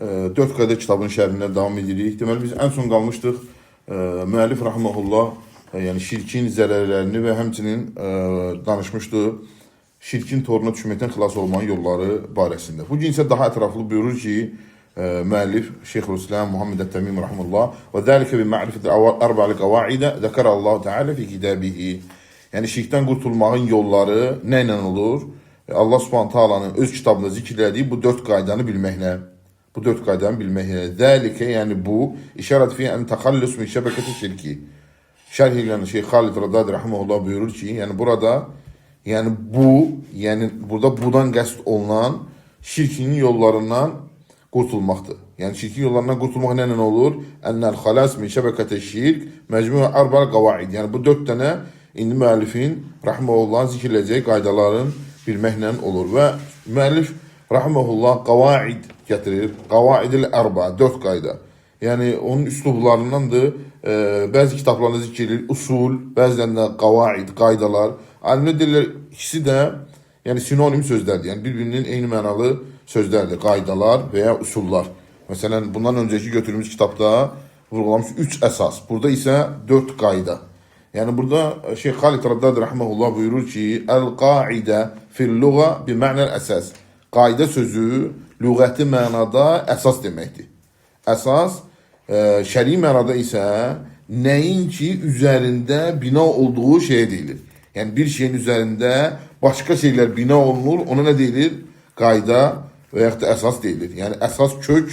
4 qayda kitabının şərhindən davam edirik. Deməli biz ən son qalmışdıq. Müəllif rahmehullah yəni şirkin zərərlərini və həmçinin danışmışdı. Şirkin toruna düşməkdən xilas olmanın yolları barəsində. Bu gün isə daha ətraflı buyurur ki, müəllif Şeyxülislam Muhammed Ət-Təmimi rahmehullah və zəlikə bi ma'rifətil arba'il qavaidə zəkərəllahu təala fi kitabihi. Yəni şirkdən qurtulmağın yolları nə ilə olur? Allah Subhanahu taalanın öz kitabında zikirlədiyi bu 4 qaydanı bilməklə. Bu 4 qaydanı bilməklə. Zəlikə yəni bu işarət fi an təxallus min şəbəkəti şirki. Şərh edən Şeyx Xalid Radadi rahmehullah buyurur ki, yəni burada burada budan qəsd olunan şirkin yollarından qurtulmaqdır. Yəni şirkin yollarından qurtulmaq nə olur? Ennel xalas min şəbəkəti şirk məcmu arba'il qavaid. Yəni bu 4 dənə indi müəllifin rahmehullah zikirləyəcəyi qaydaların bilməklə olur və müəllif rahmehullah qavaid gətirir. Qavaidil arba 4 qayda. Yəni onun üslublarındandır. Bəzi kitablarda zikr edilir usul, bəzilərində qavaid, qaydalar. Alimlər deyirlər ikisi də yəni sinonim sözlərdir. Yəni bir-birinin eyni mənalı sözlərdir. Qaydalar və ya usullar. Məsələn, bundan öncəki götürdüyümüz kitabda vurğulamış 3 əsas. Burada isə 4 qayda. Yəni burada Şeyx Xalid Radadi rahmehullah buyurur ki, "El-qaidə fil-lugha bi ma'nal əsas." Qayda sözü lüğəti mənada əsas deməkdir. Əsas şəri mənada isə nəyin ki üzərində bina olduğu şeyə deyilir. Yəni bir şeyin üzərində başqa şeylər bina olunur, ona nə deyilir? Qayda və yaxud da əsas deyilir. Yəni əsas kök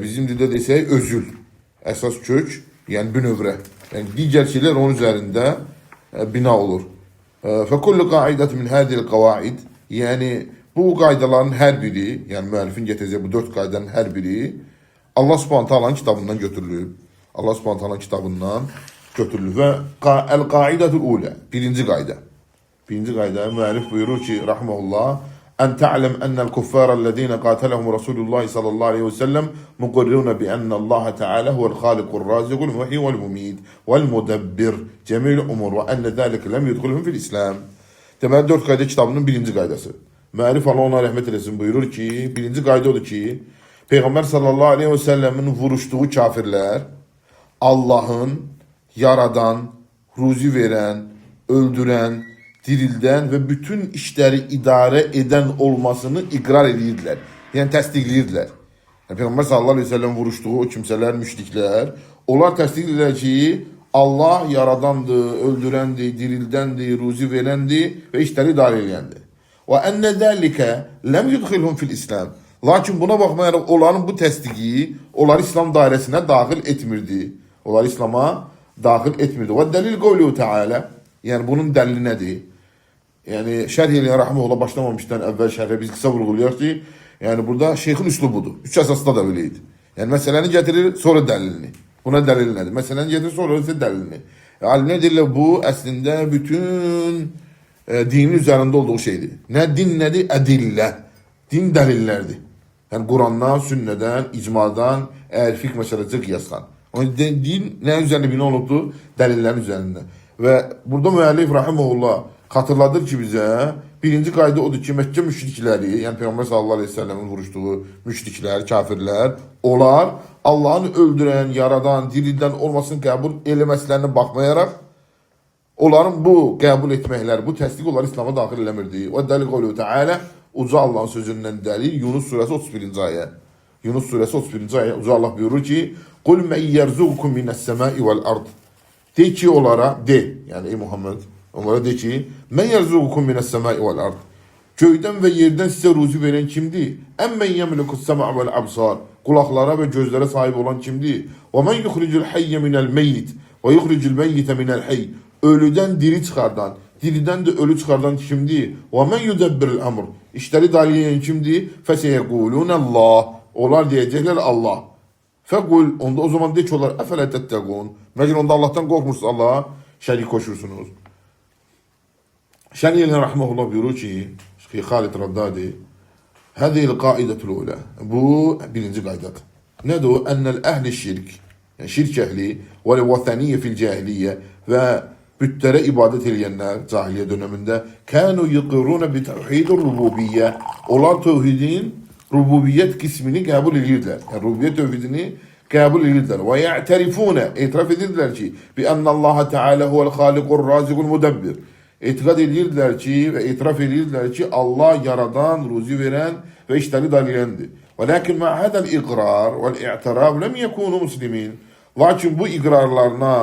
bizim dildə desək özül. Əsas kök yəni bünövrə. Yəni digər şeylər onun üzərində bina olur. Fəkullu qaidat min hadil qavaid. Yəni bu qaydaların hər biri, yəni müəllifin gətirəcəyi bu 4 qaydanın hər biri Allah Subhanahu taalanın kitabından götürülüb. Allah Subhanahu taalanın kitabından götürülüb və el-qaidatul ula, birinci qayda. Birinci qayda müəllif buyurur ki, rahmehullah, "En ta'lem enel kuffara-llezine qatalahum Rasulullah sallallahu aleyhi ve sellem muqirrun bi enne Allah Teala huvel khaliqur razikul muhyi vel mumit vel mudabbir cemil umur ve enne zalika lem yedkhuluhum fil İslam." Deməli 4 qayda kitabının birinci qaydası. Müəllif Allah ona rəhmət eləsin buyurur ki, birinci qayda odur ki, Peyğəmbər sallallahu aleyhi ve sellemin vuruşduğu kafirlər Allahın yaradan, ruzi verən, öldürən, dirildən və bütün işləri idarə edən olmasını iqrar edirdilər. Yəni təsdiqləyirdilər. Yəni, Peyğəmbər sallallahu aleyhi ve sellem vuruşduğu o kimsələr, müşriklər, onlar təsdiqləyirlər ki, Allah yaradandır, öldürəndir, dirildəndir, ruzi verəndir və işləri idarə edəndir. Və enne zalika lem yudkhilhum fil İslam. Lakin buna baxmayaraq onların bu təsdiqi onları İslam dairəsinə daxil etmirdi. Onları İslam'a daxil etmirdi. Və dəlil qavluhu Teala. Yəni bunun dəlili nədir? Yəni şərh eləyən rahmehullah başlamamışdan əvvəl şərhə biz qısa vurğulayaq ki, yəni burada şeyxin üslubudur. 3 əsasda da belə idi. Yəni məsələni gətirir, sonra dəlilini. Buna dəlil nədir? Məsələni gətirir, sonra isə dəlilini. Alimlər deyirlər bu əslində bütün dinin üzərində olduğu şeydir. Nə din nədir? Ədillə. Din dəlillərdir. Yəni Qurandan, sünnədən, icmadan, əgər fiqh məsələsi qiyasdan. Din nə üzərində bina olubdur? Dəlillərin üzərində. Və burada müəllif rahimehullah xatırladır ki bizə, birinci qayda odur ki, Məkkə müşrikləri, yəni Peyğəmbər sallallahu aleyhi ve sellemin vuruşduğu müşriklər, kafirlər, onlar Allahın öldürən, yaradan, dirildən olmasını qəbul eləməslərinə baxmayaraq, onların bu qəbul etməkləri, bu təsdiq onları İslam'a daxil eləmirdi. Və dəlil qavluhu Teala, uca Allahın sözündən dəlil, Yunus surəsi 31-ci ayə. Yunus surəsi 31-ci ayə, uca Allah buyurur ki, "Qul men yerzuqukum mine's-semai vel-ard." De ki onlara, yəni ey Muhammed, onlara de ki, "Men yerzuqukum mine's-semai vel-ard." Göydən və yerdən sizə ruzi verən kimdir? "Əmmən yemlikus-sem'a vel-absar." Qulaqlara və gözlərə sahib olan kimdir? "Və men yuxricul hayye minel-meyyit və yuxricul meyyite minel-hayy." Ölüdən diri çıxardan, diridən də ölü çıxardan kimdir? "Və men yudabbirul amr." İşləri idarə edən kimdir? "Feseyəqulunəllah." Onlar deyəcəklər Allah. Fəqul, onda o zaman de ki onlar, "Əfələ təttəqun." Məgər onda Allahdan qorxmursunuz, Allah'a şərik qoşursunuz. Şərh eləyən rahmehullah buyurur ki, Şeyx Xalid Radadi, "Hədiyil qaidatul ula." Bu birinci qaydadır. Nədir o? Ennel əhli şirk. Yəni şirk əhli və vətəniyyə fil cahiliyyə və bütlərə ibadət edənlər cahiliyyə dövründə kənu yuqirruna bi tevhidir rububiyyə. Onlar tevhidin rububiyyət qismini qəbul edirdilər. Yəni rububiyyət tövhidini qəbul edirdilər. Və ya'terifuna, etiraf edirdilər ki, bi ennallaha Teala huvel haliqur razikul mudabbir. Etiqad edirdilər ki və etiraf edirdilər ki, Allah yaradan, ruzi verən və işləri idarə edəndir. Lakin ma hadal iqrar vel i'tiraf lem yekunu muslimin. Lakin bu iqrarlarına,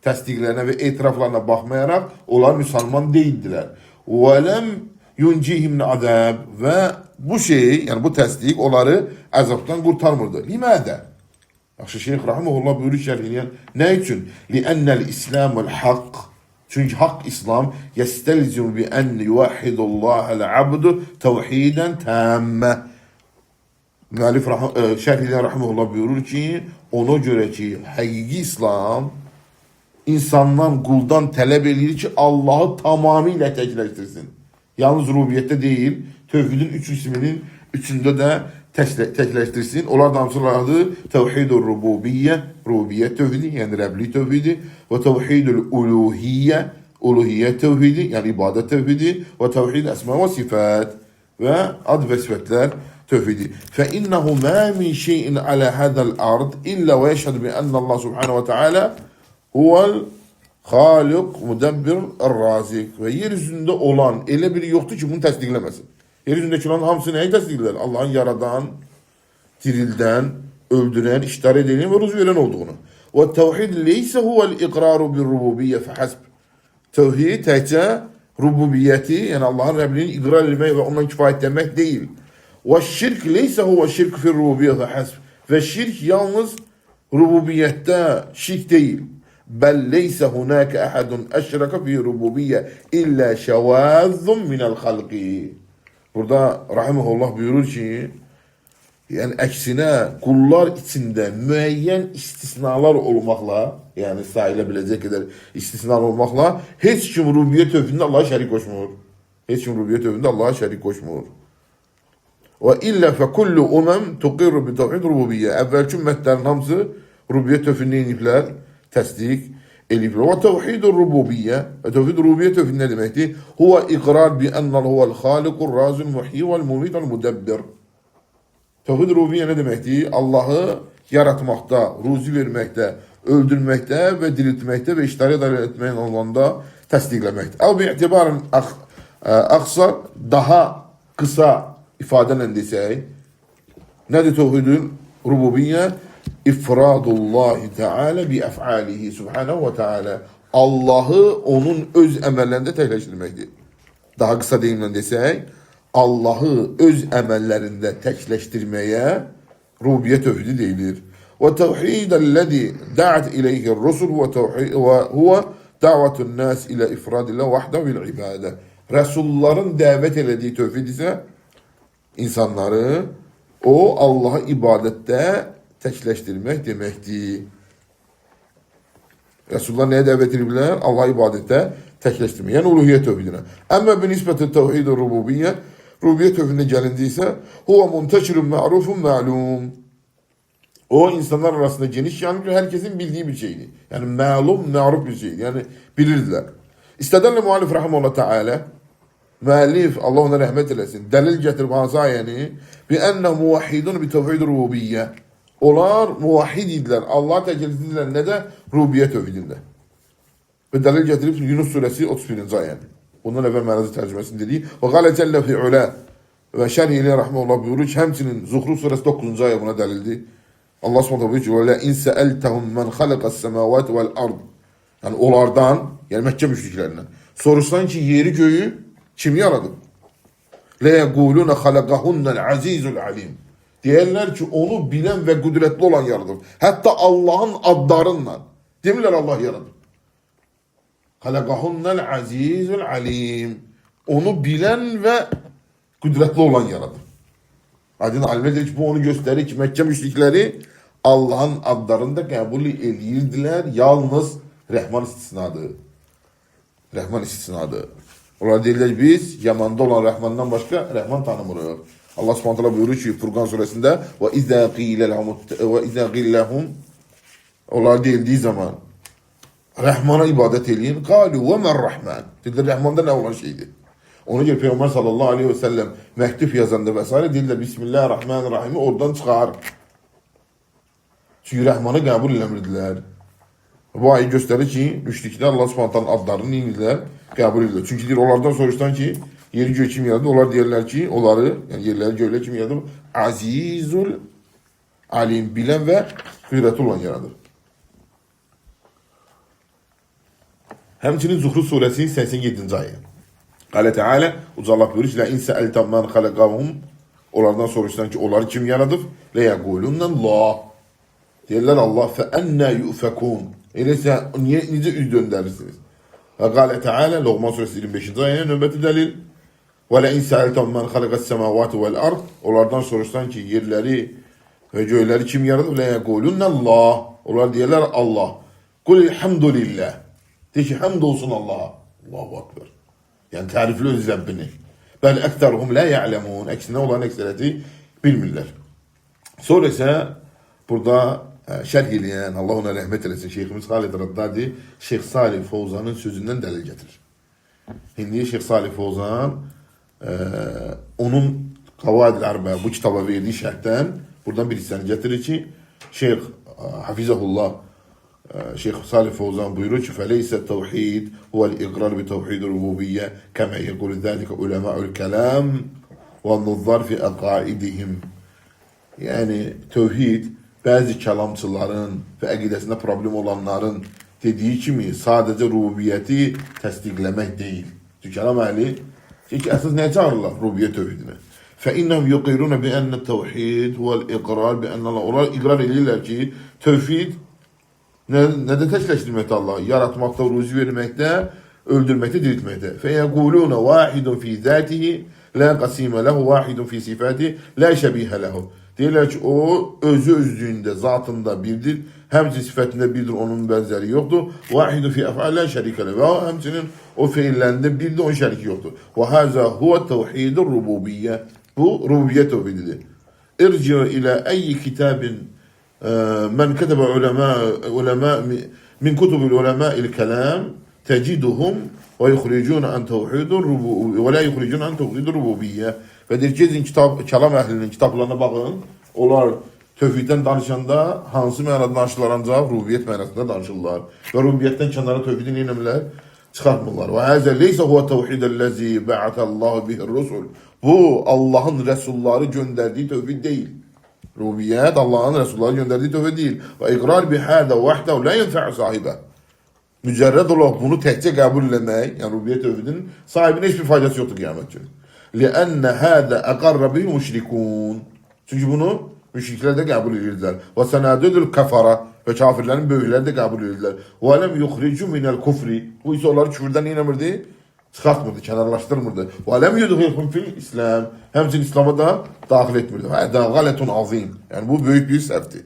təsdiqlərine ve etiraflarına baxmayaraq onlar müsəlman değildilər. Və lem yuncihim min azab və bu şey, yəni bu təsdiq onları əzabdan qurtarmırdı. Limədə? Yaxşı, Şeyx Rahimehullah buyurur şərhləyən, nə üçün? Li'annəl İslam vəl haqq. Çünki haqq İslam yəstəlzimu bi ən yuvahidullahəl abdu təvhidən təmmə. Müəllif şərhləyən Rahimehullah buyurur ki, ona görə ki, həqiqi İslam insandan, quldan tələb edir ki, Allahı tamamilə təkləşdirsin. Yalnız rubiyyətdə deyil, tövhidin üç isminin üçündə də təkləşdirsin. Onlar da hamısı Tevhid-ül Rububiyyə, rubiyyət tövhidi, yəni Rəbli tövhidi, və Tevhid-ül Uluhiyyə, uluhiyyət tövhidi, yəni ibadət tövhidi, və Tevhid əsma və sifət və ad və sifətlər tövhidi. فَإِنَّهُ مَا مِنْ شَيْءٍ عَلَى هَذَا الْأَرْضِ إِلَّا وَيَشْهَدُ بِأَنَّ اللَّهَ سُبْحَانَهُ وَتَعَالَى huvel halik, mudabbir, razik. Ve yeryüzünde olan elə biri yoktur ki bunu təsdiqləməsin. Yeryüzündeki olan hamısı nəyi təsdiqlər? Allah'ın yaradan, dirildən, öldürən, iştar edən ve ruzu veren olduğunu. Ve tevhid leyse huvel iqraru bir rububiyye fehasb. Tevhid təkcə rububiyyəti, yəni Allah'ın Rəbliyini iqrar etmək və ondan kifayətlənmək deyil. Ve şirk leyse huvel şirk fir rububiyye fehasb. Ve şirk yalnız rububiyyətdə şirk değil. Bel leyse hunaka ahadun eşraka fi rububiyye illa şevazzun minel halqi. Burada Rahimehullah buyurur ki, yani əksinə qullar içində müəyyən istisnalar olmaqla, yəni sayıla biləcək qədər istisnalar olmaqla heç kim rububiyyət tövhidində Allah'a şərik qoşmur. Heç kim rububiyyət tövhidində Allah'a şərik qoşmur. Və illə fə kullu tuqirru bi tevhid rububiyyə. Əvvəlki ümmətlərin hamısı rububiyyət tövhidini ediblər, təsdiq ediblər. Və tevhid-ül rububiyyə, və tevhid rububiyyə tövhid nə deməkdir? Huwa iqrar bi ennəl huvel xaliqur razil muhyi vel mumit vel mudabbir. Tevhid rububiyyə nə deməkdir? Allahı yaratmaqda, ruzi verməkdə, öldürməkdə və diriltməkdə və işləri idarə etməyin olanda təsdiqləməkdir. Əl bi etibarın əqsar, daha qısa ifadələ desək, nədir tevhid-ül rububiyyə? İfradullahi Teala bi ef'alihi subhanahu ve Teala. Allah'ı onun öz əməllərində təkləşdirməkdir. Daha qısa deyimlə desək, Allah'ı öz əməllərində təkləşdirməyə rububiyyət tövhidi deyilir. Və tevhidəl-ləzi da'at ileyhi rusul və huwa da'vatun nas ilə ifradillah vahdehu bil ibadə. Rəsulların dəvət elədiyi tövhid isə insanları o Allah'a ibadətdə təkləşdirmək deməkdir. Resulullah nəyə dəvət ediblər? Allah ibadətdə təkləşdirmək. Yəni uluhiyyət tövhidinə. Əmmə bi nisbətə tevhid-ül rububiyyə, rububiyyət tövhidinə gəlindi isə huwa munteşirun ma'rufun ma'lum. O insanlar arasında geniş yanılır, herkesin bildiği bir şeydir. Yani ma'lum, ma'ruf bir şeydir. Yani bilirdiler. İstədənlə muallif rahimehullah Teala, müəllif Allah ona rəhmət eləsin, dəlil gətirib hansı ayəni bi enne muvahhidun bi tevhid-ül rububiyyə. Onlar muvahhid idilər. Allah təkləşdirdilər nədə? Rububiyyət tövhidində. Və dəlil gətirib Yunus surəsi 31-ci ayəni. Bundan əvvəl mərazi tərcüməsini dedik. Və qalə cəllə fi ulə və şərh ilə rəhməhullah buyurur ki, həmçinin Zuhruf surəsi 9-cu ayə buna dəlildir. Allah Subhanahu buyurur ki, və lə insəəltəhum mən xaləqəs səməvət vəl ard. Yəni onlardan, yəni Məkkə müşriklərindən soruşsan ki, yeri göyü kim yaradı? Lə yəqulunə xaləqəhunnəl əzizul alim. Deyirlər ki, onu bilən və qüdrətli olan yaradır. Hətta Allahın adlarından. Demirlər Allah yaradır. Xaləqəhunnəl əzizul alim. Onu bilən və qüdrətli olan yaradır. Adın alimə deyir ki, bu onu göstərir ki, Məkkə müşrikləri Allahın adlarını da qəbul edirdilər. Yalnız Rəhman istisnadır. Rəhman istisnadır. Onlar deyirlər ki, biz Yamanda olan Rəhmandan başqa Rəhman tanımırıq. Allah Subhanahu taala buyurur ki Furqan surəsində və izə qilləhum onlar deyildiyi zaman Rəhmana ibadət eləyin. Qalu və mən Rəhman. Dedilər Rəhmanda nə olan şeydir? Ona göre Peygamber sallallahu aleyhi ve sellem mektup yazanda vesaire deyirlər Bismillahirrahmanirrahim oradan çıxar. Çünki Rəhmanı qəbul eləmirdilər. Bu ayı göstərir ki, müşriklər Allah Subhanahu adlarını neyirlər? Qəbul edirlər. Çünki deyir, onlardan soruşsan ki, yeri göğü kim yaradı? Onlar deyirlər ki, onları, yəni yerləri göylər kim yaradı? Azizul alim, bilən və qüdrətli olan yaradır. Həmçinin Zuhruf surəsi 87-ci ayə. Qalə Teala, Uca Allah buyurur ki, "Lə in səəltəm mən xalaqahum." Onlardan soruşsan ki, onları kim yaradıb? "Lə yəqulunəllah." Deyirlər Allah, "Fə ennə yufəkun." Eləsə necə üz döndərirsiniz? Və qalə Teala, Loğman surəsi 25-ci ayə növbəti dəlil. "Və lə in səəltəm mən xalaqəs-səmavati vəl-ard." Onlardan soruşsan ki, yerləri və göyləri kim yaradıb? "Lə yəqulunəllah." Onlar deyirlər Allah. "Qul elhamdülillah." De ki, həmd olsun Allah'a. Allahu akbar. Yəni tərifli öz Rəbbini. Bəl əktəruhum la ya'lemun. Əksinə olan əksəriyyəti bilmirlər. Sonra isə burada şərh eləyən, Allah ona rəhmət eləsin, Şeyximiz Xalid Raddadi Şeyx Salih Fovzanın sözündən dəlil gətirir. İndi Şeyx Salih Fovzan onun Qavaid-i Ərba bu kitaba verdiyi şərhdən buradan bir hissəni gətirir ki, Şeyx Hafizəhullah Şeyx Salih Fovzan buyurur ki, "Fəleysə təvhid huvəl-iqrar bi təvhid-i rububiyyə kəmə yəqulu zəlikə uləma'ul kəlam və nuzzar fi əqaidihim." Yəni, tövhid bəzi kəlamçıların və əqidəsində problem olanların dediyi kimi sadəcə rububiyyəti təsdiqləmək deyil. Çünki kəlam əhli ki, əsas nəyə çağırırlar rububiyyət tövhidinə? فَإِنَّهُمْ يُقِرُونَ بِأَنَّ التَّوْحِيدِ وَالْإِقْرَارِ بِأَنَّ اللّٰهِ Onlar iqrar edirlər ki, tövhid nədə təkləşdirməkdə Allah? Yaratmaqda, ruzi verməkdə, öldürməkdə, diriltməkdə. فَيَقُولُونَ وَاحِدٌ فِي ذَاتِهِ لَا قَسِيمَ لَهُ وَاحِدٌ فِي صِفَاتِهِ لَا شَبِيهَ لَهُ Deyirlər ki, o özü özlüyündə, zatında birdir, həmçinin sifətində birdir, onun bənzəri yoxdur. وَاحِدٌ فِي أَفْعَالِ لَا شَرِيكَ لَهُ Və həmçinin o feillərində birdir, onun şəriki yoxdur. وَهَذَا هُوَ التَّوْحِيدُ الرُّبُوبِيَّةِ Bu, rububiyyət tövhididir. اِرْجِعْ إِلَى أَيِّ كِتَابٍ من كتب علماء من كتب العلماء الكلام تجدهم ويخرجون عن توحيد الربوبية ولا يخرجون عن توحيد الربوبية və deyir ki, kəlam əhlinin kitablarına baxın, onlar tövhiddən danışanda hansı mənada danışırlar, ancaq rububiyyət mənasında danışırlar və rububiyyətdən kənara tövhidi neynəmirlər? Çıxartmırlar. Və həzə leysə huvə təvhidəlləzi bə'ətəllahu bihir-rusul Bu, Allahın rəsulları göndərdiyi tövhid deyil. Rububiyyət Allahın rəsulları göndərdiyi tövhid deyil. Və iqrar bihədə vəhdəv lə yənfə'u sahibə. Mücərrəd olaraq bunu təkcə qəbul eləmək, yəni rububiyyət tövhidinin sahibinə heç bir faydası yoxdur qiyamət günü. Li'ənnə hədə əqarrə bil müşrikun. Çünki bunu müşriklər də qəbul edirlər. Və sənədüdül kəfara və kafirlərin böyükləri də qəbul edirlər. Və ləm yuxricu minəl kufri. Bu isə onları küfrdən neynəmirdi? Çıxartmırdı, kənarlaşdırmırdı. Və ləm yudhilhum fil İslam. Həmçinin İslam'a da daxil etmirdi. Hədə qalətun azim. Yəni bu böyük bir səhvdir.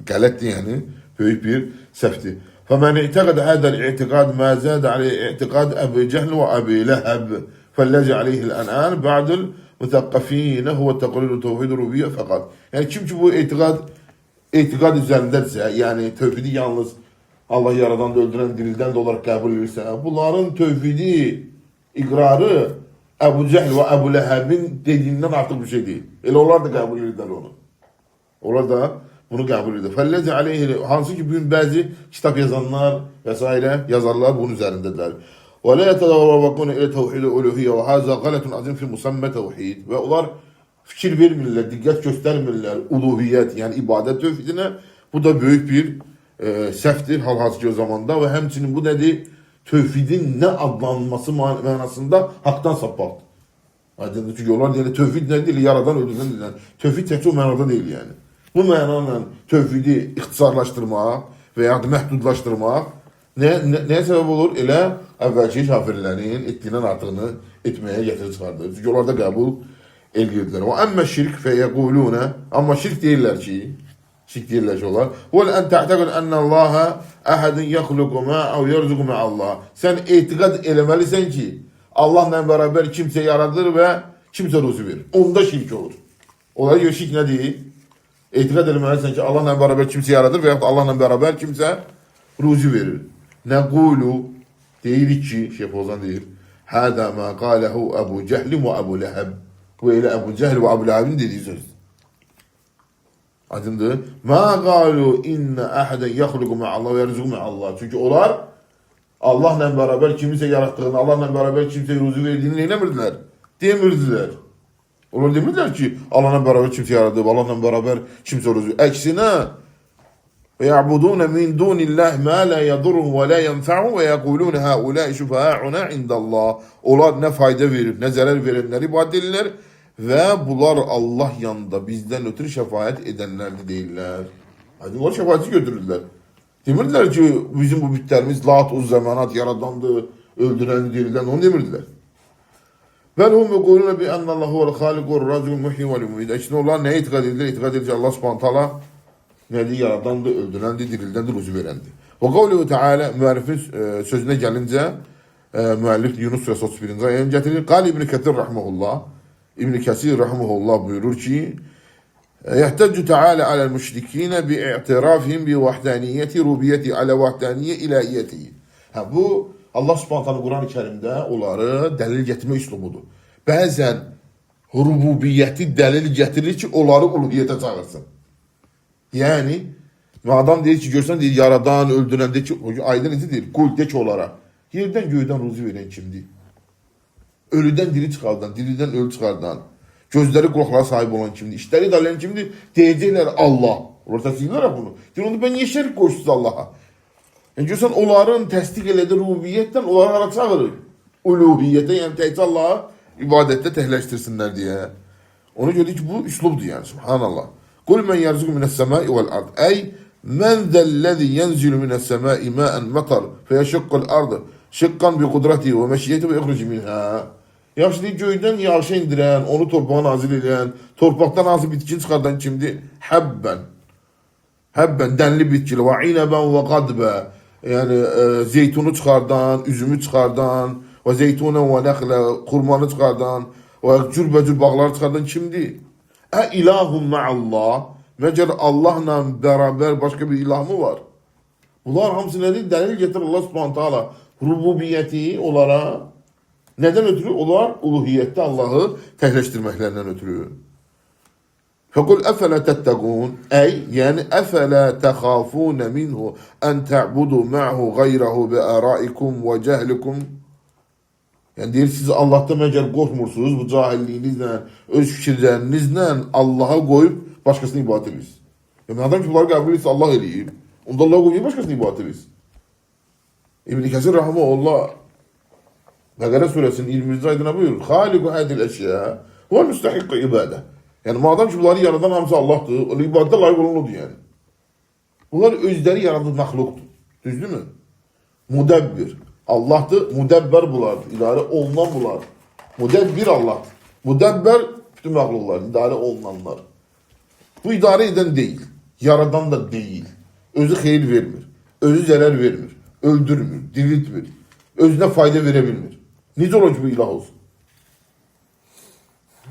Qələtdir yəni, böyük bir səhvdir. فَمَنْ اِعْتَقَدَ هَذَا الْاِعْتِقَادِ مَا زَادَ عَلَيْهِ اِعْتِقَادِ أَبِي جَهْلِ وَأَبِي لَهَبٍ فَالَّذِي عَلَيْهِ الْأَنْعَانِ بَعْدُ الْمُثَقَّفِينَ هُوَ تَقْرِيرُ تَوْحِيدُ الرُّبُوبِيَّةِ فَقَط. Yəni kim ki bu etiqad üzərindədirsə, yəni tövhidi yalnız Allah yaradan da öldürən, dirildən də olaraq qəbul edirsə, bunların tövhidi iqrarı Əbu Cəhl və Əbu Ləhəbin dediyindən artıq bir şey deyil. Elə onlar da qəbul edirlər onu. Onlar da bunu qəbul edir. Fəlləcə aleyhi, hansı ki bugün bəzi kitab yazanlar və s. yazarlar bunun üzərindədirlər. Və lə yətədəvəvəqun ilə təvhid-i uluhiyyə və həzə qalətun azim fi musammə təvhid. Və onlar fikir vermirlər, diqqət göstərmirlər uluhiyyət, yəni ibadət tövhidinə. Bu da böyük bir səhvdir hal-hazırki o zamanda və həmçinin bu nədir? Tövhidin nə adlanması mənasında haqdan sapaqdır. Çünki onlar deyil, tövhid nə deyil, yaradan öldürdən deyil. Tövhid təkcə o mənada deyil yəni. Bu mənanla tövhidi ixtisarlaşdırmaq və ya məhdudlaşdırmaq nəyə səbəb olur? Elə əvvəlki kafirlərin etdiyindən artığını etməyə gətirib çıxardır. Çünki onlar da qəbul edirdilər. Və əmmə şirk fəyəqulunə, amma şirk deyirlər ki, onlar وَلْ أَنْ تَعْتَقِدْ أَنَّ اللّٰهَ أَحَدٍ يَخْلُقُ مَا أَوْ يَرْزُقُ مَا اللّٰهِ Sən etiqad eləməlisən ki, Allahla bərabər kimsə yaradır və kimsə ruzi verir. Onda şirk olur. Onlara görə şirk nə deyil? Etiqad eləməlisən ki, Allahla bərabər kimsə yaradır və yaxud Allahla bərabər kimsə ruzi verir. Nəqulu deyirik ki, Şeyh Fozan deyir, Hâdâ mâ gâlehu Ebu Cehlin ve Ebu Leheb. Bu ile Ebu Cehl ve Ebu Leheb'in dediği söz. Aydındır. Ma galu inne ahaden yahluku ma'allah ve yerzuku ma'allah. Çünkü onlar Allah'la beraber kimse yarattığını, Allah'la beraber kimseye ruzu verdiğini neylemirdiler? Demirdiler. Onlar demirdiler ki Allah'la beraber kimse yarattı, Allah'la beraber kimse ruzu. Eksine ve ya'budun min dunillah ma la yadurruhum ve la yenfa'uhum ve yekulun haula'i şufa'a'una indallah. Onlar ne fayda verir, ne zarar verenleri ibadet edirler ve bunlar Allah yanında bizden ötürü şefaat edenler değiller. Hadi o şefaati götürürler. Demirdiler ki bizim bu bütlerimiz Lat, Uzzamanat yaradandı, öldüren dirilen onu demirdiler. Vel hum yekulun bi ennallahu vel haliku razikul muhyi vel mumit. İşte onlar neye itikad edilir? İtikad edilir Allah Subhanahu Teala neydi? Yaradandı, öldürendi, dirildendi, ruzu verendi. Ve kavluhu Teala müellifin sözüne gelince müellif Yunus Suresi 31. ayet getirir. Kâli İbn Kesir rahmehullah. İbn Kesir rahmehullah buyurur ki يحتج تعالى على المشركين باعترافهم بوحدانية ربوبيته على وحدانية إلهiyeti. Bu Allah Subhanahu Teala Kur'an-ı Kerim'de onları delil getirme üslubudur. Bazen rububiyeti delil getirir ki onları uluhiyete çağırsın. Yani adam deyir ki görsən deyir yaradan, öldüren deyir ki aydın nedir? Kul de ki onlara. Yerden göyden ruzu veren kimdir? Ölüden diri çıkardan, diriden ölü çıkardan. Gözleri kulaklara sahip olan kimdir? İşleri idareleyen kimdir? Diyecekler Allah. Orada silirler bunu. Diyor onu ben niye şerik koşsuz Allah'a? Yani görsen onların təsdiq elədiyi rububiyyətdən onları hara çağırır? Uluhiyyətə, yani təkcə Allah'a ibadətdə təhləşdirsinlər diye. Onu gördük ki bu üslubdur yani. Subhanallah. Kul men yerzuku mine's-semai vel-ard. Ey men zellezî yenzilu mine's-semai mâen matar feyeşuqqul ardı şıkkan bi kudretihi ve meşiyeti ve yukhricu minha. Ya şimdi göyden yağışı indiren, onu torpağa nazil eden, torpaktan nazil bitkin çıkardan kimdir? Hebben. Hebben, denli bitkili. Ve ineben ve gadbe. Yani zeytunu çıkardan, üzümü çıkardan, ve zeytunen ve nekle, kurmanı çıkardan, ve cürbecür bağları çıkardan kimdir? İlahun ma'allah. Mecer Allah'la beraber başka bir ilah mı var? Bunlar hamısı nedir? Delil getirir Allah Subhanahu Teala. Rububiyeti onlara neden ötürü? Onlar uluhiyette Allah'ı tehleştirmeklerinden ötürü. Fekul efele tettegûn. Ey yani efele tehâfûne minhu en te'budu ma'hu gayrahu bi araikum ve cehlikum. Yani deyir siz Allah'tan mecer korkmursunuz bu cahilliğinizle, öz fikirlerinizle Allah'a koyup başkasını ibadet ediniz. Yani adam ki bunları kabul etse Allah eləyib. Onda Allah'a koyup başkasını ibadet ediniz. İbn-i Kesir rahmetullah Bekara suresinin 20. ayetine buyurur. Haliku hadil eşya ve müstehikku ibade. Yani madem ki bunları yaradan hamısı Allah'tır, o ibadete layık olunludur yani. Bunlar özleri yaradığı mahluktur. Düzdür mü? Mudebbir. Allah'tır, mudebber bulardır. İdare olunan bular. Mudebbir Allah'tır. Mudebber bütün mahluklar, idare olunanlar. Bu idare eden değil. Yaradan da değil. Özü hayır vermir. Özü zarar vermir. Öldürmür, diriltmir. Özüne fayda verebilmir. Nice olacak bu ilah olsun.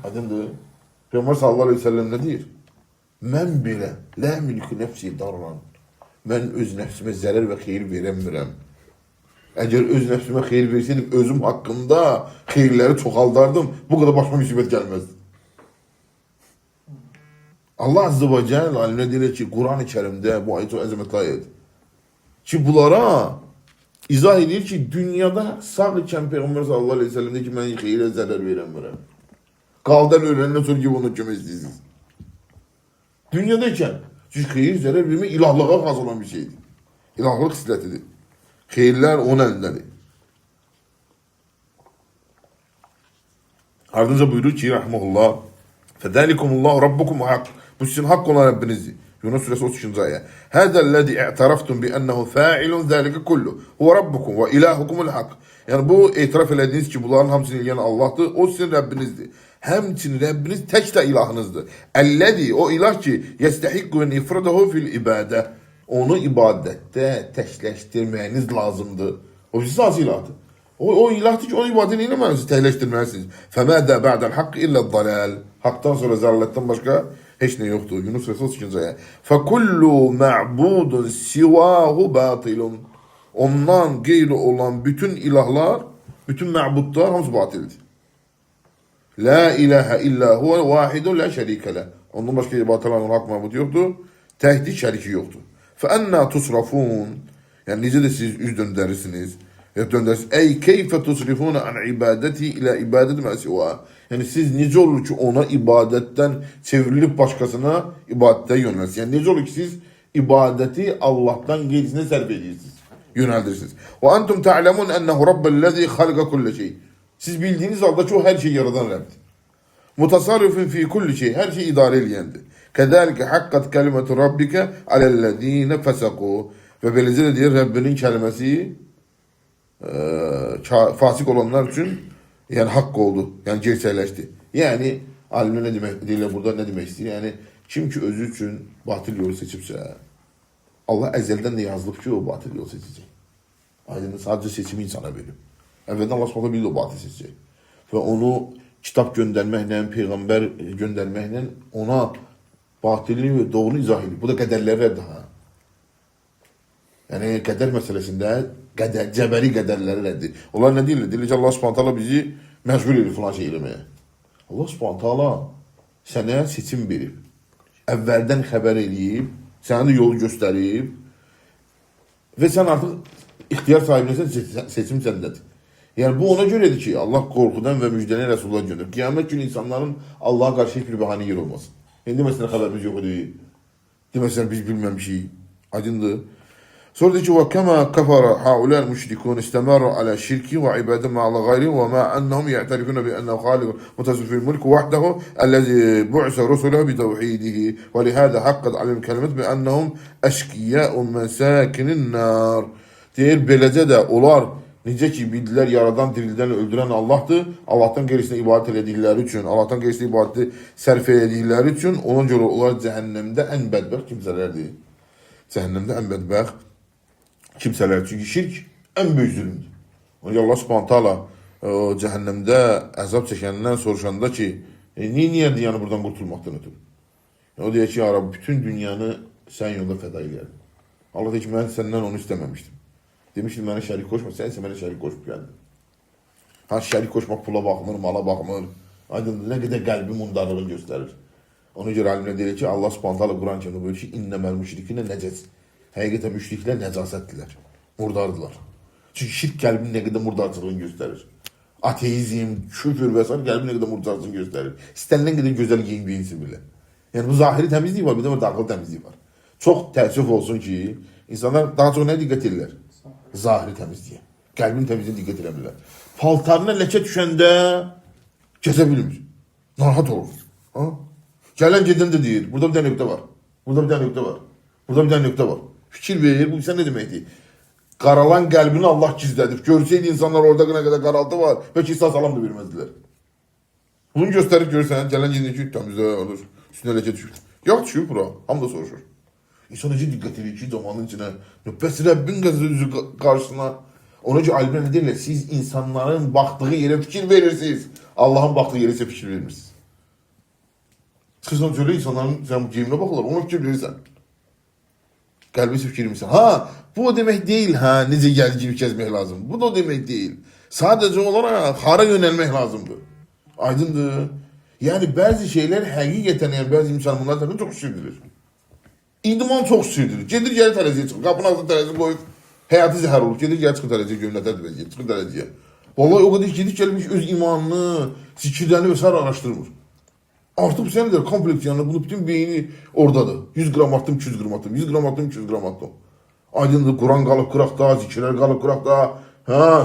Aydındır. Peygamber sallallahu aleyhi ve sellem ne diyor? Men bile la milku nefsi darran. Ben öz nefsime zarar ve hayır veremirəm. Eğer öz nefsime hayır verseydim özüm hakkında hayırları çoğaldardım. Bu kadar başıma musibet gelmezdi. Allah Azze ve Celle alimine diyor ki Kur'an-ı Kerim'de bu ayet-i azametli ayet. Ki bunlara izah ediyor ki dünyada sağ iken Peygamber sallallahu aleyhi ve sellem ki ben hayırə zarar verəmirəm. Qaldan öləndən sonra ki bunu kim istəyirsiniz? Dünyadayken çünkü hayır zarar vermək ilahlığa xas olan bir şeydir. İlahlıq xislətidir. Hayırlar onun elindedir. Ardınca buyurur ki rahmetullah fedalikumullahu rabbukum hak. Bu sizin hak olan Rabbinizdir. Yunus suresi 33. ayet. Hâzellezî i'taraftum bi ennehu fâilun zâlike kullu. Huve rabbukum ve ilahukumul hak. Yani bu itiraf ediniz ki bunların hamısını ilayan Allah'tır. O sizin Rabbinizdir. Hem için Rabbiniz tek de ilahınızdır. Ellezî o ilah ki yestehikku en ifradahu fil ibade. Onu ibadette tekleştirmeniz lazımdır. O sizin nasıl ilahtır? O ilahtır ki onu ibadet eylemeniz, tekleştirmelisiniz. فَمَاذَا بَعْدَ الْحَقِّ اِلَّا الضَّلَالِ Hak'tan sonra zararlıktan başka hiç ne yoktur. Yunus Suresi 33. ayet. فَكُلُّ مَعْبُودٌ سِوَاهُ بَاطِلٌ Ondan gayri olan bütün ilahlar Bütün məbudlar hamısı batildir. La ilahe illa huve vahidu la şerike le. Ondan başka ibadet olan hak mabud yoktur. Tehdi şeriki yoktur. Fe enna tusrafun. Yani necə də siz üz döndərirsiniz. Ya döndərirsiniz. Ey keyfe tusrifuna an ibadeti ila ibadeti məsiva. Yani siz necə olur ki ona ibadetten çevrilip başkasına ibadete yönelsiniz. Yani necə olur ki siz ibadeti Allah'tan gerisine sərf edirsiniz. Yöneldirsiniz. Ve entum ta'lemun ennehu rabbellezi halqa kulle şey. Siz bildiğiniz halde ki o her şeyi yaradan Rab'dir. Mutasarrifin fi kulli şey. Her şeyi idare ediyendir. Kedalike hakkat kelimetu rabbike alellezine fesaku. Ve böylece de diyor Rabbinin kelimesi fasık olanlar için yani hak oldu. Yani gerçekleşti. Yani alimler ne demek diyorlar burada ne demek istiyor? Yani kim ki özü için batıl yolu seçipse Allah ezelden de yazılıp ki o batıl yolu seçecek. Aydın sadece seçimi insana veriyor. Evvelden Allah subhanahu bilir o batıl seçecek. Ve onu kitap göndermekle, peygamber göndermekle ona batili ve doğru izah ediyor. Bu da kaderlere daha. Yani kader meselesinde ceberi kaderleri reddi. Onlar ne değil? Dilir ki Allah subhanahu bizi mecbur ediyor falan şey elemeye. Allah subhanahu sana seçim verip, evvelden haber edip, sana da yolu gösterip ve sen artık ihtiyar sahibinesin, seçim sendedir. Yani bu ona göredir ki Allah korkudan ve müjdeni Resulullah gönderir. Kıyamet günü insanların Allah'a karşı hiçbir bahane yer olmasın. Yani demesine haberimiz yok değil. Demesine biz bilmem bir şey. Aydındı. Sonra diyor ki وَكَمَا كَفَرَ هَؤُلَاءِ الْمُشْرِكُونَ اسْتَمَرُوا عَلَى الشِّرْكِ وَعِبَادَةٍ مَعَ غَيْرِهِ وَمَا أَنَّهُمْ يَعْتَرِفُونَ بِأَنَّهُ خَالِقٌ مُتَصَرِّفٌ فِي الْمُلْكِ وَحْدَهُ الَّذِي بُعِثَ رُسُلَهُ بِتَوْحِيدِهِ وَلِهَذَا حَقَّتْ عَلَيْهِمْ الْكَلِمَةُ بِأَنَّهُمْ أَشْقِيَاءُ مَسَاكِنِ النَّارِ. Deyir beləcə də onlar necə ki bildilər yaradan, dirildən, öldürən Allah'tır. Allah'tan gerisine ibadet edildikləri üçün, Allah'tan gerisine ibadeti sərf edildikləri üçün ona görə onlar cəhənnəmdə ən bədbəxt kimsələrdir. Cəhənnəmdə ən bədbəxt kimsələr. Çünki şirk ən böyük zülmdür. Onun Allah subhanahu ta'ala cəhənnəmdə əzab çəkəndən soruşanda ki, niyə dünyanı buradan qurtulmaqdan ötürü? O deyir ki, ya Rabbi, bütün dünyanı sən yolda fəda edərdin. Allah deyir ki, mən səndən onu istəməmişdim. Demişdim, mənə şərik qoşma, sən isə mənə şərik qoşub gəldin. Ha, şərik qoşmaq pula baxmır, mala baxmır. Aydın, nə qədər qəlbi mundarlığını göstərir. Ona görə alimlər deyir ki, Allah subhanahu ta'ala Quran kəmdə buyurur ki, innəməl müşrikinə nəcəs. Həqiqətən müşriklər nəcasətdilər, murdardılar. Çünki şirk qəlbin nə qədər murdarcılığını göstərir. Ateizm, küfür və s. qəlbin nə qədər murdarcılığını göstərir. İstənilən qədər gözəl geyim geyinsin belə. Yəni bu zahiri təmizlik var, bir də var, daxili təmizlik var. Çox təəssüf olsun ki, insanlar daha çox nəyə diqqət edirlər? Zahiri təmizliyə. Qəlbin təmizliyə diqqət edirlər. Paltarına ləkə düşəndə gəzə bilmir. Narahat olur. Ha? Gələn gedən də deyir, burada bir dənə nöqtə var. Burada bir dənə nöqtə var. Burada bir dənə nöqtə var. Fikir verir, bu sən nə deməkdir? Qaralan qəlbini Allah gizlədib. Görsəydi insanlar orada nə qədər qaraltı var, bəlkə İsa salam da verməzdilər. Bunu göstərib görürsən, gələn gedən ki, təmizlə olur, üstünə ləkə düşür. Yağ düşür bura, hamı da soruşur. İnsan necə diqqət edir ki, zamanın içinə, bəs Rəbbin üzü qarşısına, ona ki, alimlər nə deyirlər, siz insanların baxdığı yerə fikir verirsiniz, Allahın baxdığı yerə isə fikir vermirsiniz. Çıxırsan söylə, insanların sən geyiminə baxırlar, ona fikir verirsən. Qəlbi fikir vermirsən. Ha, bu o demək deyil, ha, necə gəlgini kəzmək lazım. Bu da o demək deyil. Sadəcə olaraq hara yönəlmək lazımdır. Aydındır. Yəni, bəzi şeylər həqiqətən, yəni bəzi müsəlmanlar tərəfindən çox sirdilir. İdman çox sirdilir. Gedir, gəlir tərəziyə çıxır. Qapının ağzına tərəziyə qoyub, həyatı zəhər olur. Gedir, gəlir çıxır tərəziyə, gömlətər tərəziyə, çıxır tərəziyə. Vallahi o qədər gedir, gəlmiş öz imanını, zikirlərini və s. araşdırmır. Artıq bu sənədir, kompleks, yəni bunu bütün beyni oradadır. 100 qram attım, 200 qram attım, 100 qram attım, 200 qram attım. Aydındır, Quran qalıb qıraqda, zikirlər qalıb qıraqda,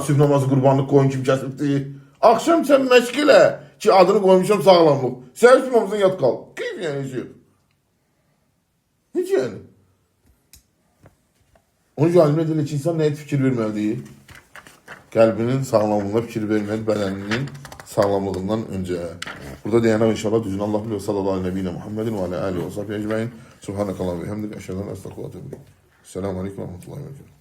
sübh namazı qurbanlıq qoyun kim kəsibdir. Akşam sən məşq elə ki, adını qoymuşam sağlamlıq. Sən sübh namazına yat qal. Keyf yəni, heç yox. Necə yəni? Onun üçün alimlər deyirlər ki, insan nəyə fikir verməlidir? Qəlbinin sağlamlığına fikir verməli, bədəninin sağlamlığından öncə. Burada deyənək inşallah düzün Allah bilir. Sallallahu aleyhi ve Muhammedin ve aleyhi ve sahbihi ecmaîn. Subhanakallah ve hamdik. Eşhedü en la ilahe illallah. Selamun aleyküm ve rahmetullahi ve berekatuhu.